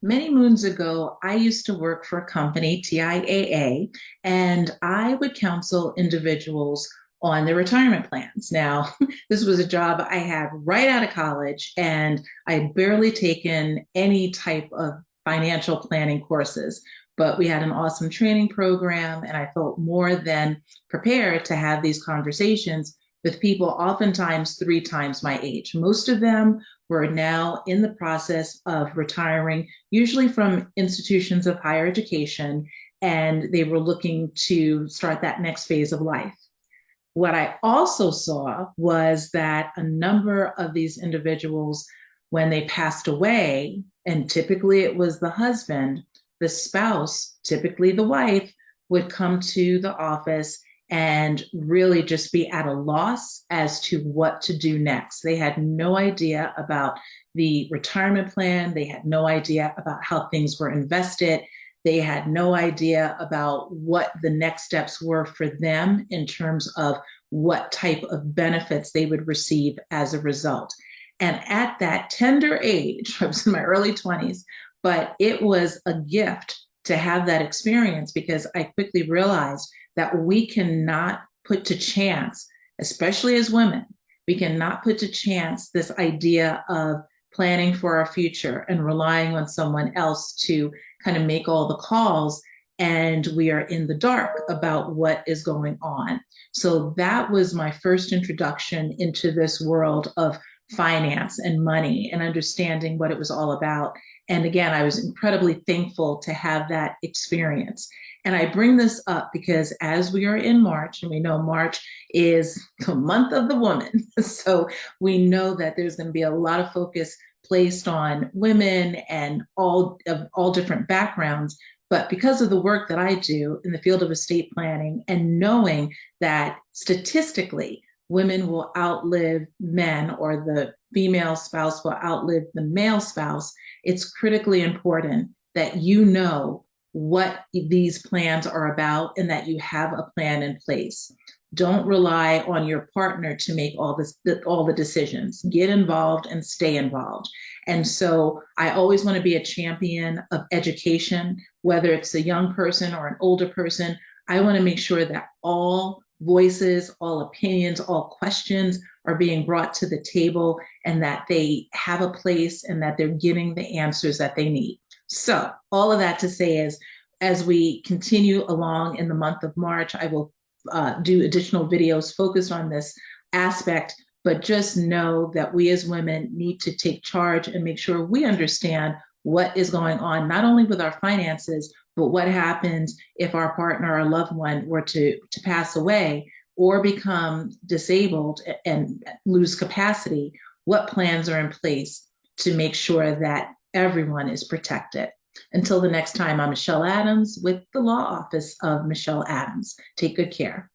Many moons ago, I used to work for a company, TIAA, and I would counsel individuals on their retirement plans. Now, this was a job I had right out of college, and I had barely taken any type of financial planning courses. But we had an awesome training program, and I felt more than prepared to have these conversations with people, oftentimes three times my age. Most of them were now in the process of retiring, usually from institutions of higher education, and they were looking to start that next phase of life. What I also saw was that a number of these individuals, when they passed away, and typically it was the husband, the spouse, typically the wife, would come to the office and really just be at a loss as to what to do next. They had no idea about the retirement plan, they had no idea about how things were invested. They had no idea about what the next steps were for them in terms of what type of benefits they would receive as a result. And at that tender age, I was in my early 20s, but it was a gift to have that experience because I quickly realized that we cannot put to chance, especially as women, we cannot put to chance this idea of planning for our future and relying on someone else to kind of make all the calls, and we are in the dark about what is going on. So that was my first introduction into this world of finance and money and understanding what it was all about. And again, I was incredibly thankful to have that experience. And I bring this up because as we are in March, and we know March is the month of the woman, so we know that there's going to be a lot of focus placed on women and all of all different backgrounds. But because of the work that I do in the field of estate planning and knowing that statistically women will outlive men or the female spouse will outlive the male spouse, it's critically important that you know what these plans are about and that you have a plan in place. Don't rely on your partner to make all the decisions. Get involved and stay involved. And so I always want to be a champion of education, whether it's a young person or an older person. I want to make sure that all voices, all opinions, all questions are being brought to the table and that they have a place and that they're getting the answers that they need. So, all of that to say is, as we continue along in the month of March, I will do additional videos focused on this aspect, but just know that we as women need to take charge and make sure we understand what is going on, not only with our finances, but what happens if our partner or loved one were to pass away or become disabled and lose capacity. What plans are in place to make sure that everyone is protected? Until the next time, I'm Michelle Adams with the Law Office of Michelle Adams. Take good care.